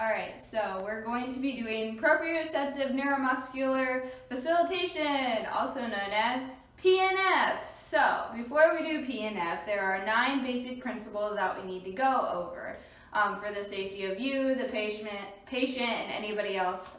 Alright, so we're going to be doing proprioceptive neuromuscular facilitation, also known as PNF. So, before we do PNF, there are 9 basic principles that we need to go over for the safety of you, the patient, and anybody else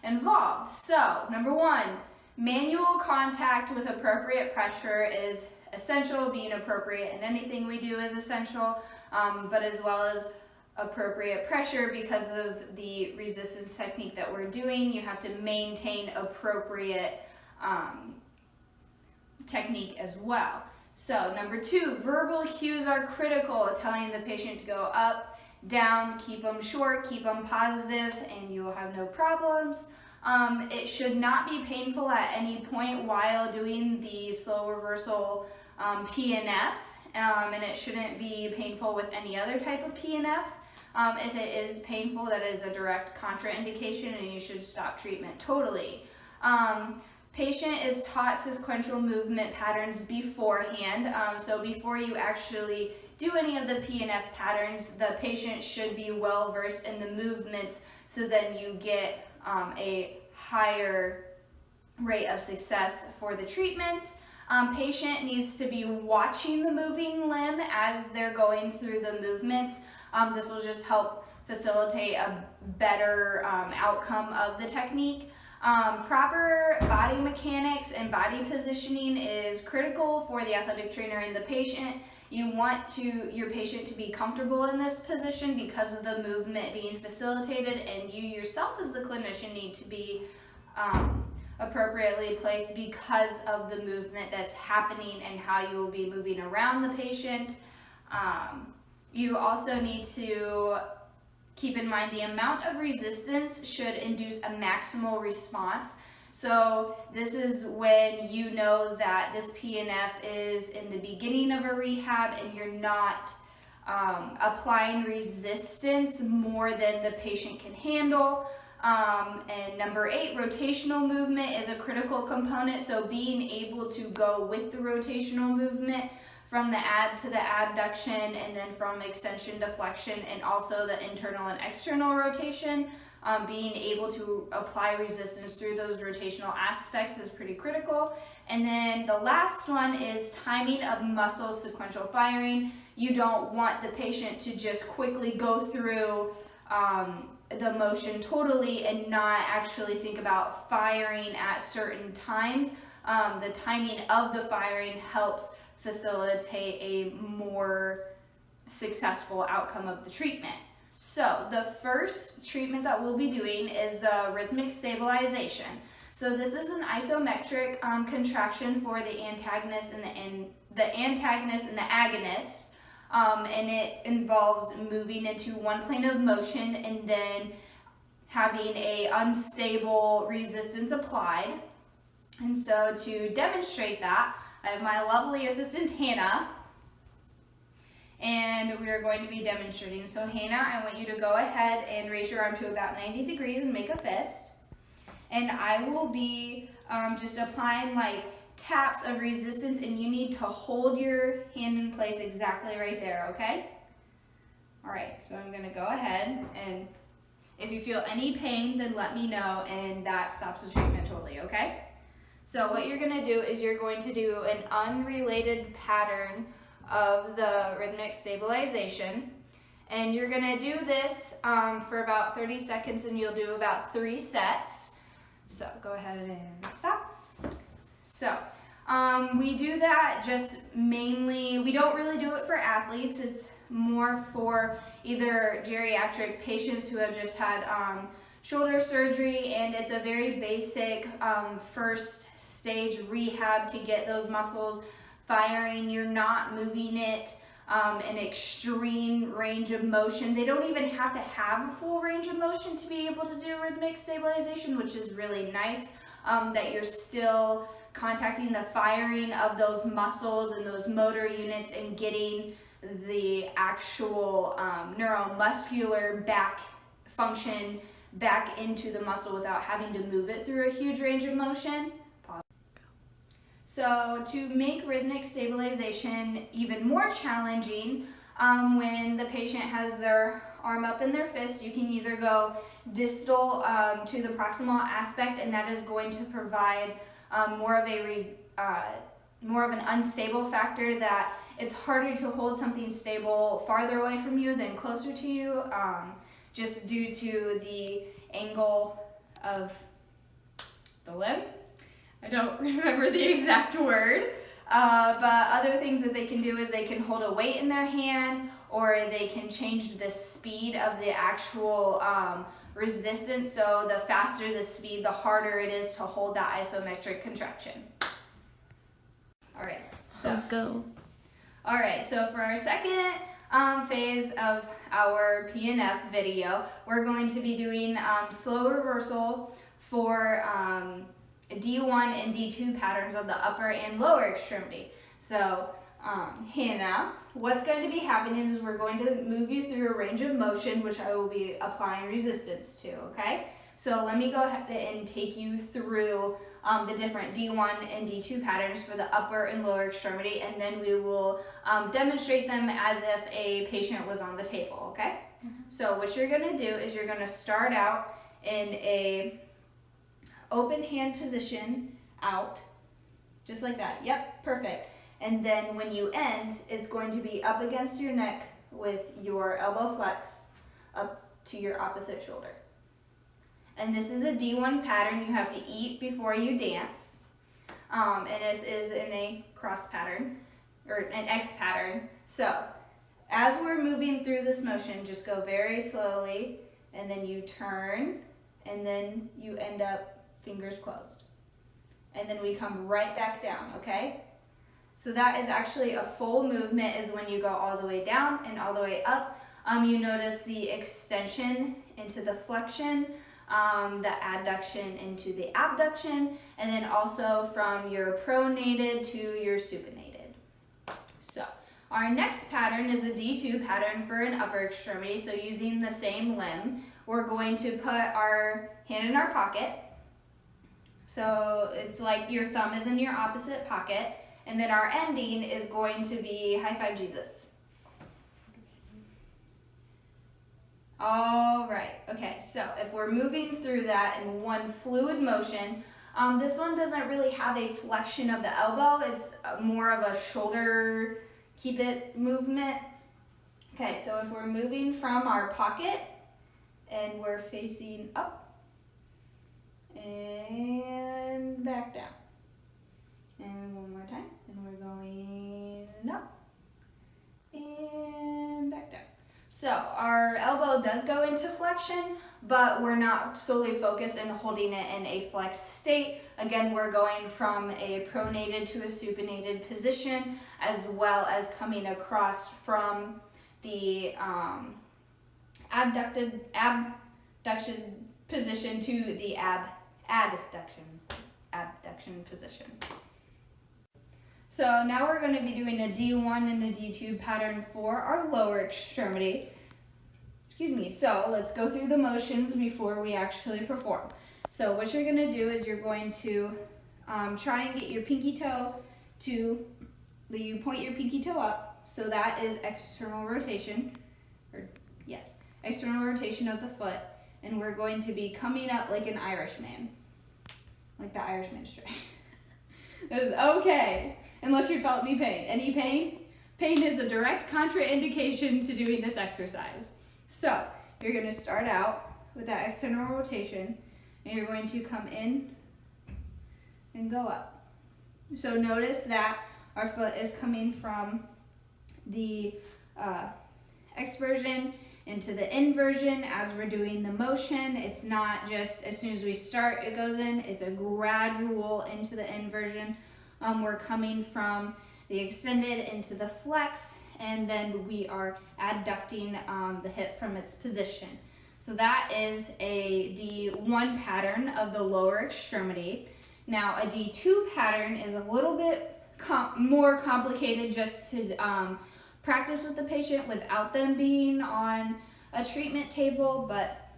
involved. So, number 1, manual contact with appropriate pressure is essential. Being appropriate in anything we do is essential, but as well as appropriate pressure because of the resistance technique that we're doing. You have to maintain appropriate technique as well. So number 2, verbal cues are critical, telling the patient to go up, down, keep them short, keep them positive, and you will have no problems. It should not be painful at any point while doing the slow reversal PNF, and it shouldn't be painful with any other type of PNF. If it is painful, that is a direct contraindication and you should stop treatment totally. Patient is taught sequential movement patterns beforehand. So before you actually do any of the PNF patterns, the patient should be well versed in the movements so then you get a higher rate of success for the treatment. Patient needs to be watching the moving limb as they're going through the movements. This will just help facilitate a better outcome of the technique. Proper body mechanics and body positioning is critical for the athletic trainer and the patient. You want your patient to be comfortable in this position because of the movement being facilitated, and you yourself as the clinician need to be appropriately placed because of the movement that's happening and how you will be moving around the patient. You also need to keep in mind the amount of resistance should induce a maximal response. So this is when you know that this PNF is in the beginning of a rehab and you're not applying resistance more than the patient can handle. And number 8, rotational movement is a critical component. So being able to go with the rotational movement from the ad to the abduction, and then from extension to flexion, and also the internal and external rotation. Being able to apply resistance through those rotational aspects is pretty critical. And then the last one is timing of muscle sequential firing. You don't want the patient to just quickly go through the motion totally and not actually think about firing at certain times. The timing of the firing helps facilitate a more successful outcome of the treatment. So the first treatment that we'll be doing is the rhythmic stabilization. So this is an isometric contraction for the antagonist and the agonist, and it involves moving into one plane of motion and then having a unstable resistance applied. And so to demonstrate that, I have my lovely assistant Hannah, and we are going to be demonstrating. So Hannah, I want you to go ahead and raise your arm to about 90 degrees and make a fist. And I will be just applying like taps of resistance, and you need to hold your hand in place exactly right there, okay? All right, so I'm gonna go ahead, and if you feel any pain, then let me know, and that stops the treatment totally, okay? So what you're going to do is you're going to do an unrelated pattern of the rhythmic stabilization, and you're going to do this for about 30 seconds, and you'll do about 3 sets. So go ahead and stop. So we do that just mainly, we don't really do it for athletes. It's more for either geriatric patients who have just had shoulder surgery, and it's a very basic first stage rehab to get those muscles firing. You're not moving it an extreme range of motion. They don't even have to have a full range of motion to be able to do rhythmic stabilization, which is really nice, that you're still contacting the firing of those muscles and those motor units and getting the actual neuromuscular back function back into the muscle without having to move it through a huge range of motion. So to make rhythmic stabilization even more challenging, when the patient has their arm up in their fist, you can either go distal to the proximal aspect, and that is going to provide more of an unstable factor, that it's harder to hold something stable farther away from you than closer to you, just due to the angle of the limb. I don't remember the exact word, but other things that they can do is they can hold a weight in their hand, or they can change the speed of the actual resistance. So the faster the speed, the harder it is to hold that isometric contraction. All right, so go. All right, so for our second phase of our PNF video, we're going to be doing slow reversal for D1 and D2 patterns of the upper and lower extremity. So Hannah, what's going to be happening is we're going to move you through a range of motion, which I will be applying resistance to, okay? So let me go ahead and take you through the different D1 and D2 patterns for the upper and lower extremity, and then we will demonstrate them as if a patient was on the table, okay? Mm-hmm. So what you're gonna do is you're gonna start out in a open hand position out, just like that. Yep, perfect. And then when you end, it's going to be up against your neck with your elbow flex up to your opposite shoulder. And this is a D1 pattern. You have to eat before you dance. And this is in a cross pattern, or an X pattern. So as we're moving through this motion, just go very slowly, and then you turn, and then you end up fingers closed. And then we come right back down, okay? So that is actually a full movement, is when you go all the way down and all the way up. You notice the extension into the flexion, the adduction into the abduction, and then also from your pronated to your supinated. So our next pattern is a D2 pattern for an upper extremity. So using the same limb, we're going to put our hand in our pocket. So it's like your thumb is in your opposite pocket, and then our ending is going to be high five Jesus. All right, okay, so if we're moving through that in one fluid motion, this one doesn't really have a flexion of the elbow. It's more of a shoulder keep it movement. Okay, so if we're moving from our pocket and we're facing up and back down. And one more time, and we're going up and back down. So our elbow does go into flexion, but we're not solely focused in holding it in a flexed state. Again, we're going from a pronated to a supinated position, as well as coming across from the abduction position to the abduction position. So now we're going to be doing a D1 and a D2 pattern for our lower extremity. So let's go through the motions before we actually perform. So what you're going to do is you're going to try and get your pinky toe to, you point your pinky toe up. So that is external rotation, external rotation of the foot. And we're going to be coming up like an Irishman, like the Irishman stretch. That is okay. Unless you felt any pain. Any pain? Pain is a direct contraindication to doing this exercise. So you're going to start out with that external rotation, and you're going to come in and go up. So notice that our foot is coming from the exversion into the inversion as we're doing the motion. It's not just as soon as we start it goes in, it's a gradual into the inversion. We're coming from the extended into the flex, and then we are adducting the hip from its position. So that is a D1 pattern of the lower extremity. Now a D2 pattern is a little bit more complicated, just to practice with the patient without them being on a treatment table, but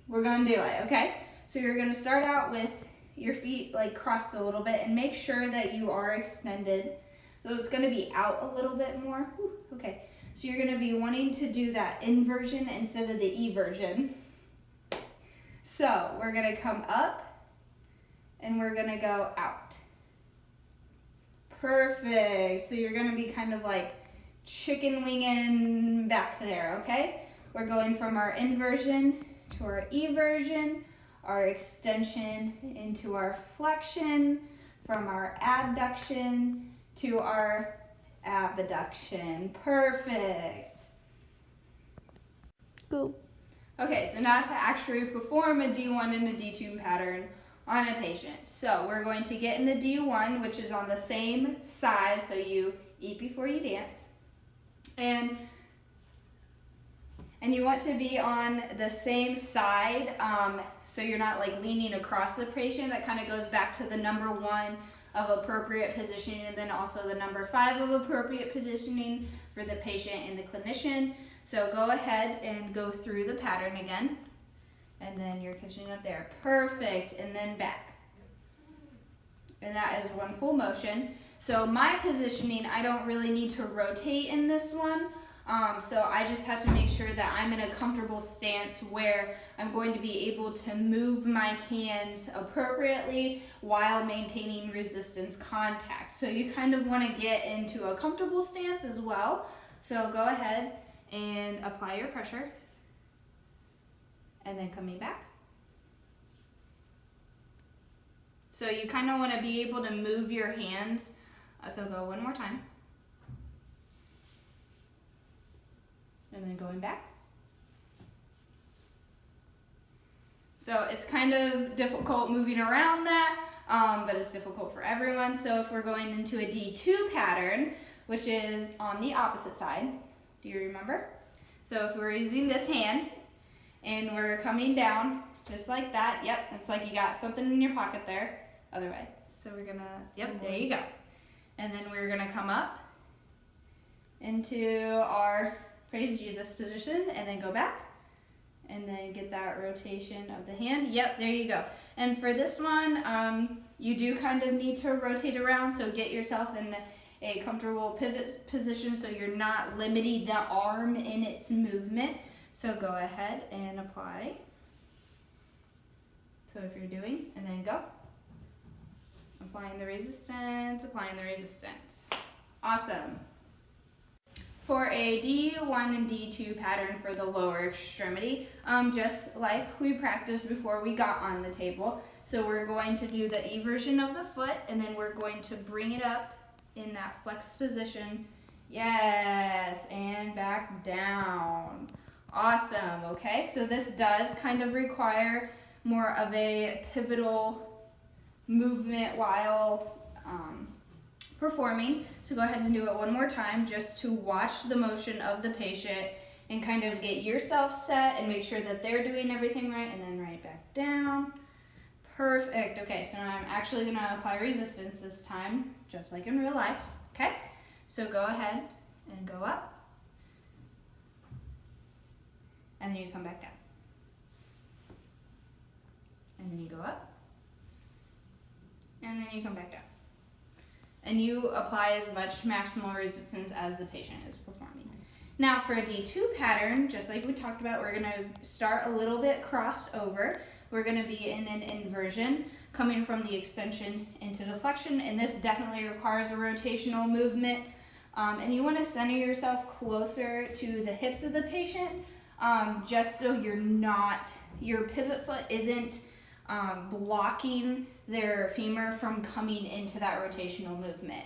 we're gonna do it, okay? So you're gonna start out with your feet like crossed a little bit, and make sure that you are extended. So it's gonna be out a little bit more. Okay, So you're gonna be wanting to do that inversion instead of the eversion. So we're gonna come up and we're gonna go out. Perfect. So you're gonna be kind of like chicken winging back there, okay? We're going from our inversion to our eversion, our extension into our flexion, from our abduction to our abduction. Perfect. Go. Okay, so now to actually perform a D1 and a D2 pattern on a patient. So we're going to get in the D1, which is on the same side, so you eat before you dance. And you want to be on the same side, so you're not like leaning across the patient. That kind of goes back to the number 1 of appropriate positioning, and then also the number 5 of appropriate positioning for the patient and the clinician. So go ahead and go through the pattern again, and then you're catching up there. Perfect, and then back. And that is one full motion. So my positioning, I don't really need to rotate in this one. So I just have to make sure that I'm in a comfortable stance where I'm going to be able to move my hands appropriately while maintaining resistance contact. So you kind of want to get into a comfortable stance as well. So go ahead and apply your pressure. And then coming back. So you kind of want to be able to move your hands. So go one more time. And then going back. So it's kind of difficult moving around that, but it's difficult for everyone. So if we're going into a D2 pattern, which is on the opposite side, do you remember? So if we're using this hand and we're coming down just like that, yep, it's like you got something in your pocket there, other way. So we're gonna, yep, there you go. And then we're gonna come up into our Praise Jesus position, and then go back, and then get that rotation of the hand. Yep, there you go. And for this one, you do kind of need to rotate around, so get yourself in a comfortable pivot position so you're not limiting the arm in its movement. So go ahead and apply. So if you're doing, and then go. Applying the resistance, applying the resistance. Awesome. For a D1 and D2 pattern for the lower extremity, just like we practiced before we got on the table. So we're going to do the eversion of the foot, and then we're going to bring it up in that flex position. Yes, and back down. Awesome, okay? So this does kind of require more of a pivotal movement while performing. So go ahead and do it one more time just to watch the motion of the patient and kind of get yourself set and make sure that they're doing everything right, and then right back down. Perfect. Okay, so now I'm actually going to apply resistance this time, just like in real life. Okay, so go ahead and go up, and then you come back down, and then you go up, and then you come back down. And you apply as much maximal resistance as the patient is performing. Now for a D2 pattern, just like we talked about, we're going to start a little bit crossed over. We're going to be in an inversion, coming from the extension into the flexion, and this definitely requires a rotational movement. And you want to center yourself closer to the hips of the patient, just so your pivot foot isn't blocking their femur from coming into that rotational movement.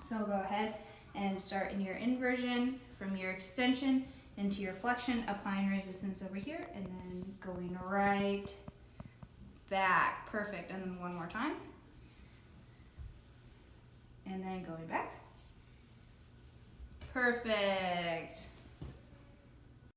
So go ahead and start in your inversion from your extension into your flexion, applying resistance over here, and then going right back. Perfect. And then one more time. And then going back. Perfect.